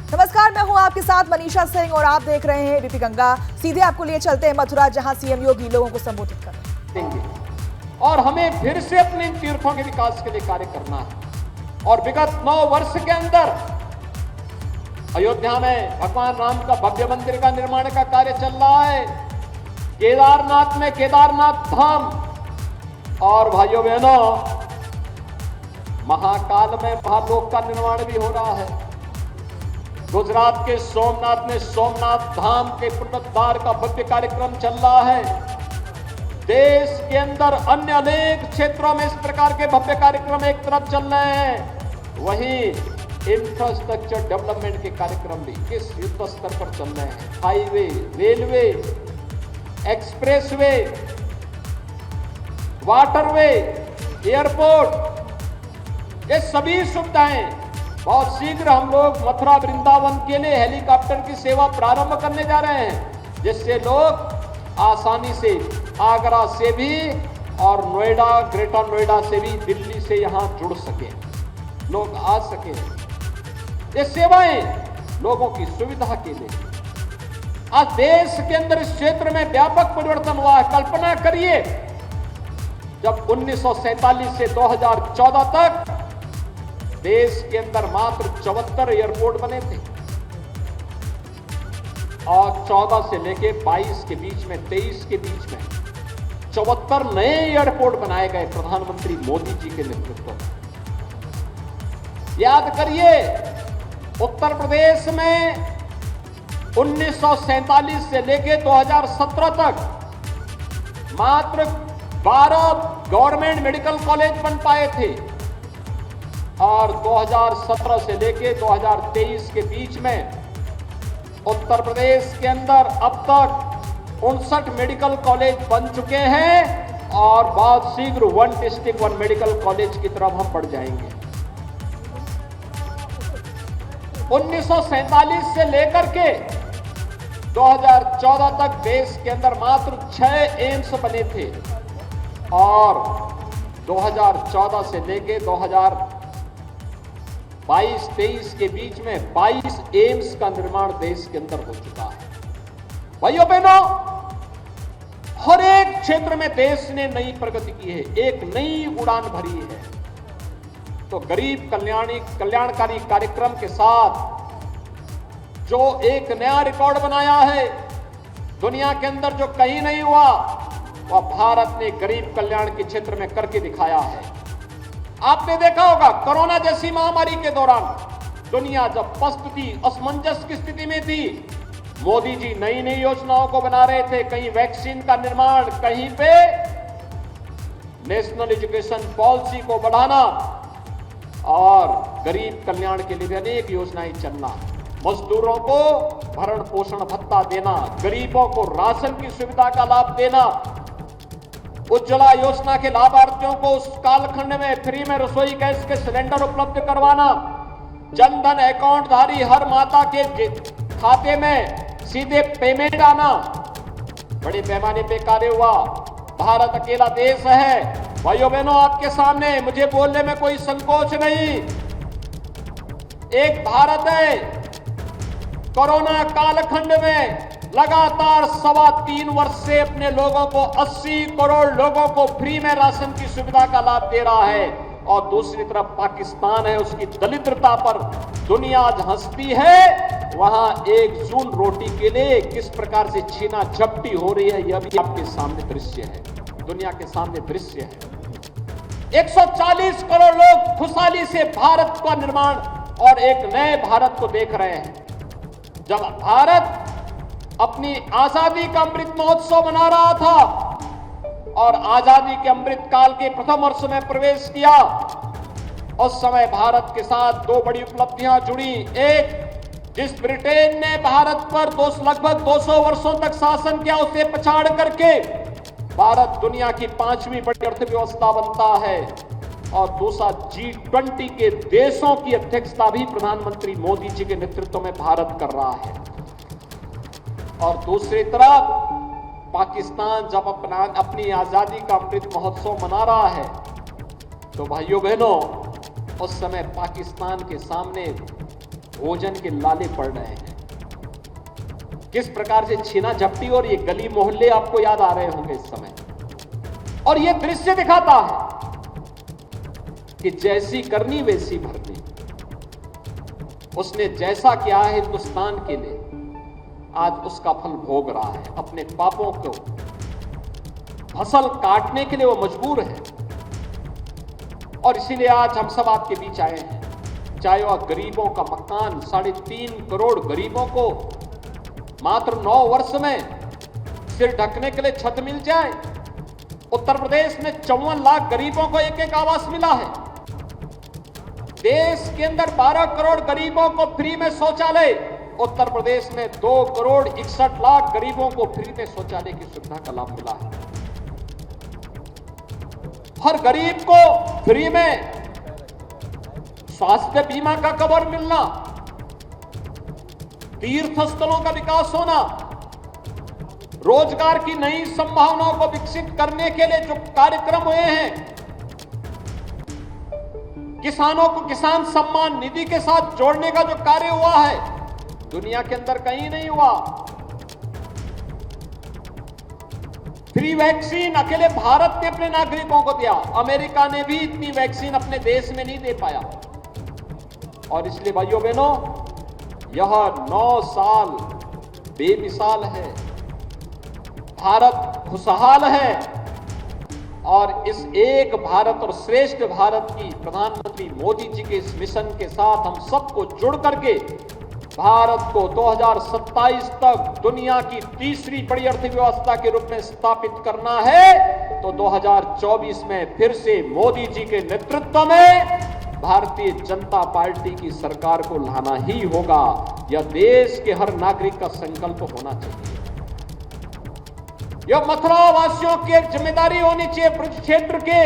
नमस्कार, मैं हूं आपके साथ मनीषा सिंह और आप देख रहे हैं बीपी गंगा। सीधे आपको लिए चलते हैं मथुरा, जहां सीएम योगी लोगों को संबोधित कर रहे हैं। और हमें फिर से अपने तीर्थों के विकास के लिए कार्य करना है। और विगत 9 वर्ष के अंदर अयोध्या में भगवान राम का भव्य मंदिर का निर्माण का कार्य चल रहा है। केदारनाथ में केदारनाथ धाम, और भाइयों बहनों महाकाल में महालोक का निर्माण भी हो रहा है। गुजरात के सोमनाथ में सोमनाथ धाम के पुनरुद्धार का भव्य कार्यक्रम चल रहा है। देश के अंदर अन्य अनेक क्षेत्रों में इस प्रकार के भव्य कार्यक्रम एक तरफ चल रहे हैं, वहीं इंफ्रास्ट्रक्चर डेवलपमेंट के कार्यक्रम भी किस युद्ध स्तर पर चल रहे हैं। Highway, railway, expressway, waterway, airport, ये सभी सुविधाएं बहुत शीघ्र हम लोग मथुरा वृंदावन के लिए हेलीकॉप्टर की सेवा प्रारंभ करने जा रहे हैं, जिससे लोग आसानी से आगरा से भी और नोएडा, ग्रेटर नोएडा से भी दिल्ली से यहां जुड़ सके, लोग आ सके। ये सेवाएं लोगों की सुविधा के लिए। आज देश के अंदर इस क्षेत्र में व्यापक परिवर्तन हुआ है। कल्पना करिए, जब 1947 से 2014 तक देश के अंदर मात्र 74 एयरपोर्ट बने थे, और 14 से लेके 22 के बीच में, 23 के बीच में 74 नए एयरपोर्ट बनाए गए प्रधानमंत्री मोदी जी के नेतृत्व में। याद करिए, उत्तर प्रदेश में 1947 से लेके 2017 तक मात्र 12 गवर्नमेंट मेडिकल कॉलेज बन पाए थे, और 2017 से लेके 2023 के बीच में उत्तर प्रदेश के अंदर अब तक 59 मेडिकल कॉलेज बन चुके हैं, और बहुत शीघ्र 1 डिस्ट्रिक्ट 1 मेडिकल कॉलेज की तरफ हम बढ़ जाएंगे। 1947 से लेकर के 2014 तक देश के अंदर मात्र 6 एम्स बने थे, और 2014 से लेके 2022-23 के बीच में 22 एम्स का निर्माण देश के अंदर हो चुका है। भाइयों बहनों, हर एक क्षेत्र में देश ने नई प्रगति की है, एक नई उड़ान भरी है। तो गरीब कल्याणकारी कार्यक्रम के साथ जो एक नया रिकॉर्ड बनाया है, दुनिया के अंदर जो कहीं नहीं हुआ, वह भारत ने गरीब कल्याण के क्षेत्र में करके दिखाया है। आपने देखा होगा, कोरोना जैसी महामारी के दौरान दुनिया जब पस्त थी, असमंजस की स्थिति में थी, मोदी जी नई नई योजनाओं को बना रहे थे। कहीं वैक्सीन का निर्माण, कहीं पे नेशनल एजुकेशन पॉलिसी को बढ़ाना, और गरीब कल्याण के लिए भी अनेक योजनाएं चलना, मजदूरों को भरण पोषण भत्ता देना, गरीबों को राशन की सुविधा का लाभ देना, उज्ज्वला योजना के लाभार्थियों को उस कालखंड में फ्री में रसोई गैस के सिलेंडर उपलब्ध करवाना, जनधन अकाउंट धारी हर माता के खाते में सीधे पेमेंट आना, बड़े पैमाने पे कार्य हुआ। भारत अकेला देश है। भाइयों बहनों, आपके सामने मुझे बोलने में कोई संकोच नहीं। एक भारत है। कोरोना कालखंड में लगातार 3.25 वर्ष से अपने लोगों को, 80 करोड़ लोगों को फ्री में राशन की सुविधा का लाभ दे रहा है, और दूसरी तरफ पाकिस्तान है, उसकी दरिद्रता पर दुनिया आज हंसती है। वहां 1 जून रोटी के लिए किस प्रकार से छीना झपटी हो रही है, यह भी आपके सामने दृश्य है, दुनिया के सामने दृश्य है। 140 करोड़ लोग खुशहाली से भारत का निर्माण और एक नए भारत को देख रहे हैं। जब भारत अपनी आजादी का अमृत महोत्सव मना रहा था और आजादी के अमृत काल के प्रथम वर्ष में प्रवेश किया, उस समय भारत के साथ 2 बड़ी उपलब्धियां जुड़ी। एक, जिस ब्रिटेन ने भारत पर लगभग 200 वर्षों तक शासन किया, उसे पछाड़ करके भारत दुनिया की 5वीं बड़ी अर्थव्यवस्था बनता है। और दूसरा, G20 के देशों की अध्यक्षता भी प्रधानमंत्री मोदी जी के नेतृत्व में भारत कर रहा है। और दूसरी तरफ पाकिस्तान जब अपनी आजादी का अमृत महोत्सव मना रहा है, तो भाइयों बहनों, उस समय पाकिस्तान के सामने भोजन के लाले पड़ रहे हैं, किस प्रकार से छीना झपटी और ये गली मोहल्ले आपको याद आ रहे होंगे इस समय। और ये दृश्य दिखाता है कि जैसी करनी वैसी भरनी। उसने जैसा किया है हिंदुस्तान के लिए, आज उसका फल भोग रहा है। अपने पापों को फसल काटने के लिए वो मजबूर है। और इसीलिए आज हम सब आपके बीच आए हैं। चाहे वह गरीबों का मकान, 3.5 करोड़ गरीबों को मात्र 9 वर्ष में सिर ढकने के लिए छत मिल जाए। उत्तर प्रदेश में 54 लाख गरीबों को एक आवास मिला है। देश के अंदर 12 करोड़ गरीबों को फ्री में शौचालय, उत्तर प्रदेश में 2 करोड़ 61 लाख गरीबों को फ्री में शौचालय की सुविधा का लाभ मिला है। हर गरीब को फ्री में स्वास्थ्य बीमा का कवर मिलना, तीर्थ स्थलों का विकास होना, रोजगार की नई संभावनाओं को विकसित करने के लिए जो कार्यक्रम हुए हैं, किसानों को किसान सम्मान निधि के साथ जोड़ने का जो कार्य हुआ है, दुनिया के अंदर कहीं नहीं हुआ। फ्री वैक्सीन अकेले भारत ने अपने नागरिकों को दिया, अमेरिका ने भी इतनी वैक्सीन अपने देश में नहीं दे पाया। और इसलिए भाइयों बहनों, यह 9 साल बेमिसाल है। भारत खुशहाल है और इस एक भारत और श्रेष्ठ भारत की प्रधानमंत्री मोदी जी के इस मिशन के साथ हम सबको जुड़ करके भारत को 2027 तक दुनिया की तीसरी बड़ी अर्थव्यवस्था के रूप में स्थापित करना है। तो 2024 में फिर से मोदी जी के नेतृत्व में भारतीय जनता पार्टी की सरकार को लाना ही होगा। यह देश के हर नागरिक का संकल्प होना चाहिए। यह मथुरा वासियों की जिम्मेदारी होनी चाहिए, ब्रज क्षेत्र के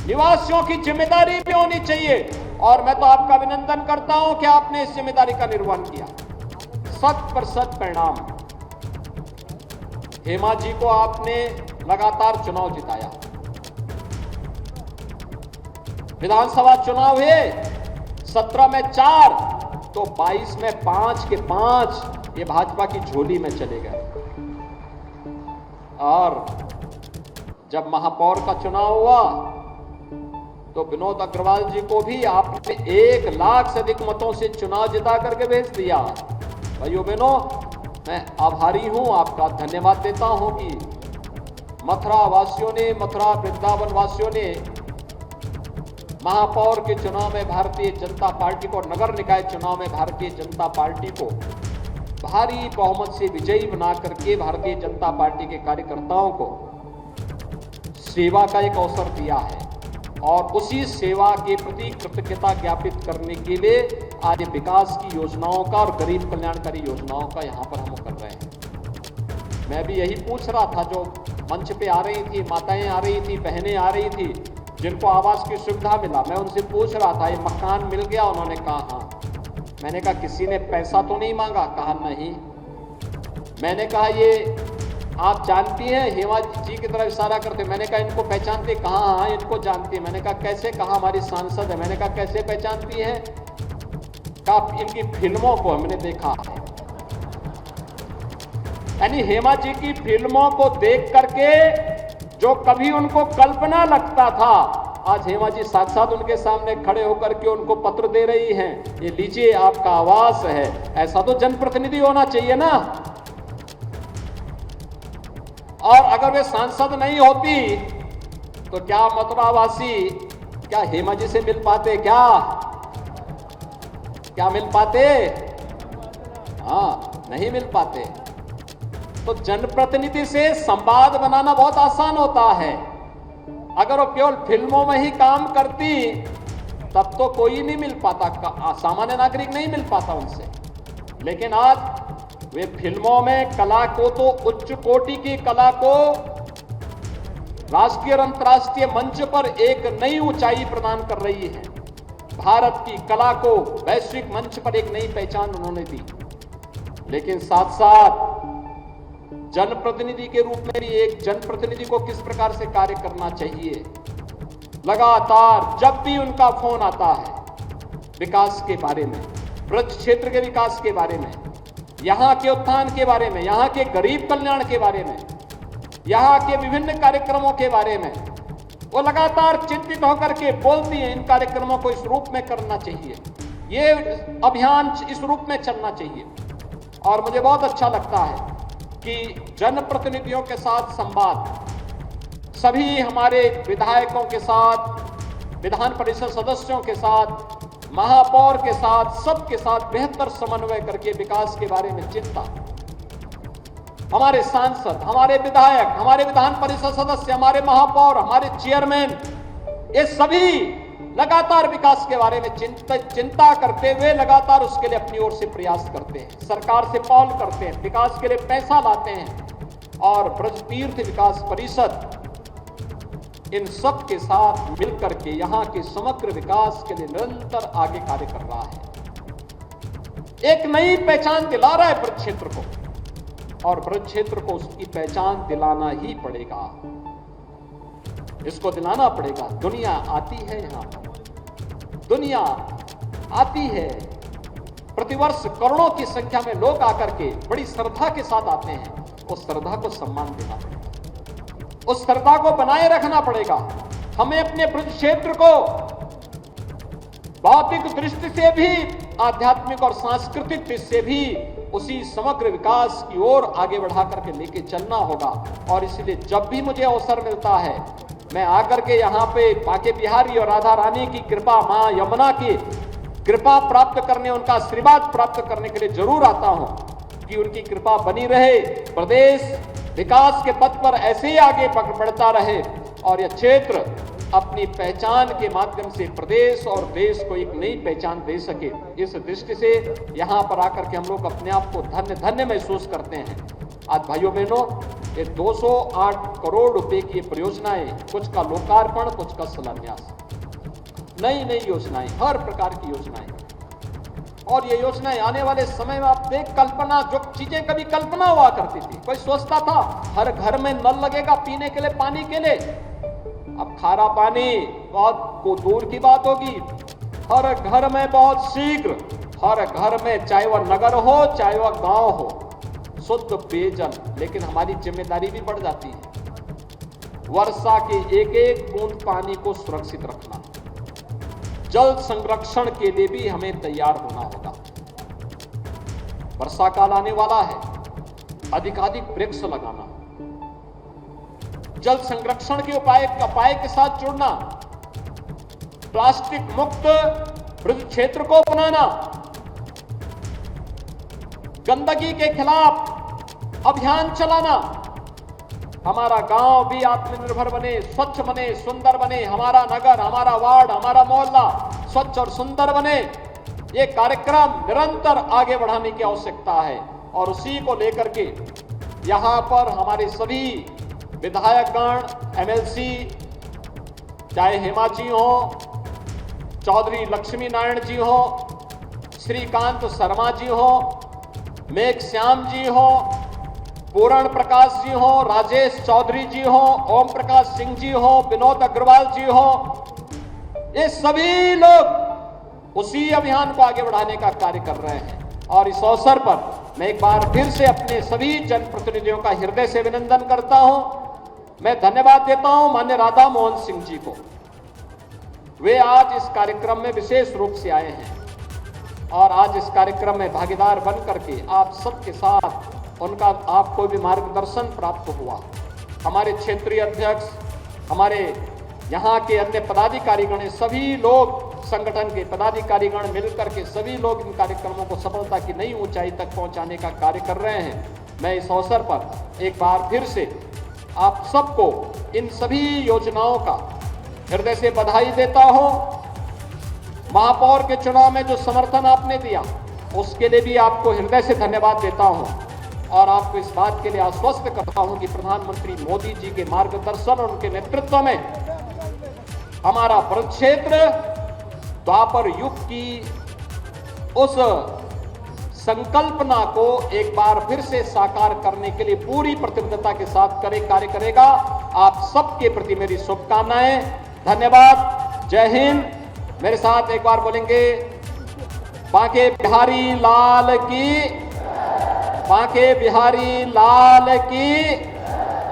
निवासियों की जिम्मेदारी भी होनी चाहिए। और मैं तो आपका अभिनंदन करता हूं कि आपने इस जिम्मेदारी का निर्वहन किया। 100% परिणाम। हेमा जी को आपने लगातार चुनाव जिताया। विधानसभा चुनाव हुए, 17 में 4 तो 22 में 5 के 5 ये भाजपा की झोली में चले गए। और जब महापौर का चुनाव हुआ तो विनोद अग्रवाल जी को भी आपने 1 लाख से अधिक मतों से चुनाव जिता करके भेज दिया। भाइयों बहनों, मैं आभारी हूं, आपका धन्यवाद देता हूं कि मथुरा वासियों ने, मथुरा वृंदावन वासियों ने महापौर के चुनाव में भारतीय जनता पार्टी को, नगर निकाय चुनाव में भारतीय जनता पार्टी को भारी बहुमत से विजयी बना करके भारतीय जनता पार्टी के कार्यकर्ताओं को सेवा का एक अवसर दिया है। और उसी सेवा के प्रति कृतज्ञता ज्ञापित करने के लिए आज विकास की योजनाओं का और गरीब कल्याणकारी योजनाओं का यहां पर हम कर रहे हैं। मैं भी यही पूछ रहा था, जो मंच पे आ रही थी, माताएं आ रही थी, बहनें आ रही थी, जिनको आवास की सुविधा मिला, मैं उनसे पूछ रहा था ये मकान मिल गया? उन्होंने कहा हाँ। मैंने कहा किसी ने पैसा तो नहीं मांगा? कहा नहीं। मैंने कहा ये आप जानती हैं? हेमा जी की तरफ इशारा करते। मैंने कहा इनको पहचानते? कहा हाँ इनको जानती है। मैंने कहा कैसे? कहा हमारी सांसद है। मैंने कहा कैसे पहचानती है? कहा इनकी फिल्मों को हमने देखा है। यानी हेमा जी की फिल्मों को देख करके जो कभी उनको कल्पना लगता था, आज हेमा जी साक्षात उनके सामने खड़े होकर के उनको पत्र दे रही हैं, ये लीजिए आपका आवास है। ऐसा तो जनप्रतिनिधि होना चाहिए ना। और अगर वे सांसद नहीं होती तो क्या मथुरावासी क्या हेमा जी से मिल पाते? क्या मिल पाते? हाँ, नहीं मिल पाते। तो जनप्रतिनिधि से संवाद बनाना बहुत आसान होता है। अगर वो केवल फिल्मों में ही काम करती तब तो कोई नहीं मिल पाता, सामान्य नागरिक नहीं मिल पाता उनसे। लेकिन आज वे फिल्मों में कला को, तो उच्च कोटि की कला को राष्ट्रीय और अंतर्राष्ट्रीय मंच पर एक नई ऊंचाई प्रदान कर रही है। भारत की कला को वैश्विक मंच पर एक नई पहचान उन्होंने दी। लेकिन साथ साथ जनप्रतिनिधि के रूप में भी एक जनप्रतिनिधि को किस प्रकार से कार्य करना चाहिए, लगातार जब भी उनका फोन आता है विकास के बारे में, ब्रज क्षेत्र के विकास के बारे में, यहां के उत्थान के बारे में, यहां के गरीब कल्याण के बारे में, यहां के विभिन्न कार्यक्रमों के बारे में वो लगातार चिंतित होकर के बोलती हैं। इन कार्यक्रमों को इस रूप में करना चाहिए, ये अभियान इस रूप में चलना चाहिए। और मुझे बहुत अच्छा लगता है कि जनप्रतिनिधियों के साथ संवाद, सभी हमारे विधायकों के साथ, विधान परिषद सदस्यों के साथ, महापौर के साथ, सबके साथ बेहतर समन्वय करके विकास के बारे में चिंता, हमारे सांसद, हमारे विधायक, हमारे विधान परिषद सदस्य, हमारे महापौर, हमारे चेयरमैन, ये सभी लगातार विकास के बारे में चिंता करते हुए लगातार उसके लिए अपनी ओर से प्रयास करते हैं, सरकार से पहल करते हैं, विकास के लिए पैसा लाते हैं। और ब्रज तीर्थ विकास परिषद इन सब के साथ मिलकर के यहां के समग्र विकास के लिए निरंतर आगे कार्य कर रहा है, एक नई पहचान दिला रहा है ब्रज क्षेत्र को, और ब्रज क्षेत्र को उसकी पहचान दिलाना ही पड़ेगा, इसको दिलाना पड़ेगा। दुनिया आती है, यहां दुनिया आती है, प्रतिवर्ष करोड़ों की संख्या में लोग आकर के बड़ी श्रद्धा के साथ आते हैं। उस श्रद्धा को सम्मान देना पड़ेगा, उस श्रद्धा को बनाए रखना पड़ेगा। हमें अपने ब्रज क्षेत्र को भौतिक दृष्टि से भी, आध्यात्मिक और सांस्कृतिक दृष्टि से भी उसी समग्र विकास की ओर आगे बढ़ा करके लेके चलना होगा। और इसलिए जब भी मुझे अवसर मिलता है, मैं आकर के यहाँ पे बांके बिहारी और राधा रानी की कृपा, मां यमुना की कृपा प्राप्त करने, उनका आशीर्वाद प्राप्त करने के लिए जरूर आता हूं कि उनकी कृपा बनी रहे, प्रदेश विकास के पथ पर ऐसे ही आगे बढ़ता रहे और यह क्षेत्र अपनी पहचान के माध्यम से प्रदेश और देश को एक नई पहचान दे सके। इस दृष्टि से यहां पर आकर के हम लोग अपने आप को धन्य धन्य महसूस करते हैं। आज भाइयों बहनों, ये 208 करोड़ रुपए की परियोजनाएं, कुछ का लोकार्पण, कुछ का शिलान्यास, नई नई योजनाएं, हर प्रकार की योजनाएं, और ये योजनाएं आने वाले समय में आप देख, कल्पना, जो चीजें कभी कल्पना हुआ करती थी, कोई सोचता था हर घर में नल लगेगा पीने के लिए, पानी के लिए, अब खारा पानी बहुत दूर की बात होगी। हर घर में बहुत शीघ्र, हर घर में, चाहे वह नगर हो चाहे वह गांव हो, शुद्ध पेयजल। लेकिन हमारी जिम्मेदारी भी बढ़ जाती है, वर्षा के एक एक बूंद पानी को सुरक्षित रखना, जल संरक्षण के लिए भी हमें तैयार होना होगा। वर्षा काल आने वाला है, अधिकाधिक वृक्ष लगाना, जल संरक्षण के उपाय के साथ जुड़ना, प्लास्टिक मुक्त ब्रज क्षेत्र को बनाना, गंदगी के खिलाफ अभियान चलाना, हमारा गांव भी आत्मनिर्भर बने, स्वच्छ बने, सुंदर बने, हमारा नगर, हमारा वार्ड, हमारा मोहल्ला स्वच्छ और सुंदर बने, ये कार्यक्रम निरंतर आगे बढ़ाने की आवश्यकता है। और उसी को लेकर के यहां पर हमारे सभी विधायकगण, एमएलसी, चाहे हेमा जी हो, चौधरी लक्ष्मी नारायण जी हो, श्रीकांत शर्मा जी हो, मेघ श्याम जी हो, पूरण प्रकाश जी हो, राजेश चौधरी जी हो, ओम प्रकाश सिंह जी हो, विनोद अग्रवाल जी हो, ये सभी लोग उसी अभियान को आगे बढ़ाने का कार्य कर रहे हैं। और इस अवसर पर मैं एक बार फिर से अपने सभी जनप्रतिनिधियों का हृदय से अभिनंदन करता हूं। मैं धन्यवाद देता हूं माननीय राधा मोहन सिंह जी को, वे आज इस कार्यक्रम में विशेष रूप से आए हैं और आज इस कार्यक्रम में भागीदार बन करके आप सबके साथ उनका आपको भी मार्गदर्शन प्राप्त हुआ। हमारे क्षेत्रीय अध्यक्ष, हमारे यहाँ के अन्य पदाधिकारीगण, सभी लोग, संगठन के पदाधिकारीगण मिलकर के सभी लोग इन कार्यक्रमों को सफलता की नई ऊंचाई तक पहुंचाने का कार्य कर रहे हैं। मैं इस अवसर पर एक बार फिर से आप सबको इन सभी योजनाओं का हृदय से बधाई देता हूं। महापौर के चुनाव में जो समर्थन आपने दिया उसके लिए भी आपको हृदय से धन्यवाद देता हूं और आपको इस बात के लिए आश्वस्त करता हूं कि प्रधानमंत्री मोदी जी के मार्गदर्शन और उनके नेतृत्व में हमारा ब्रज क्षेत्र द्वापर युग की उस संकल्पना को एक बार फिर से साकार करने के लिए पूरी प्रतिबद्धता के साथ कार्य करेगा। आप सबके प्रति मेरी शुभकामनाएं। धन्यवाद। जय हिंद। मेरे साथ एक बार बोलेंगे बांके बिहारी लाल की, बांके बिहारी लाल की,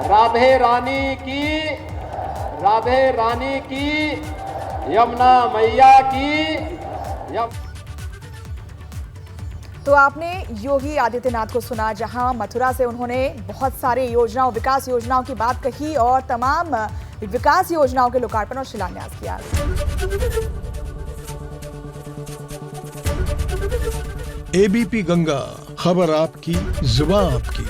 राधे रानी की, राधे रानी की, यमुना मैया की। तो आपने योगी आदित्यनाथ को सुना, जहां मथुरा से उन्होंने बहुत सारी योजनाओं, विकास योजनाओं की बात कही और तमाम विकास योजनाओं के लोकार्पण और शिलान्यास किया। एबीपी गंगा, खबर आपकी, जुबान आपकी।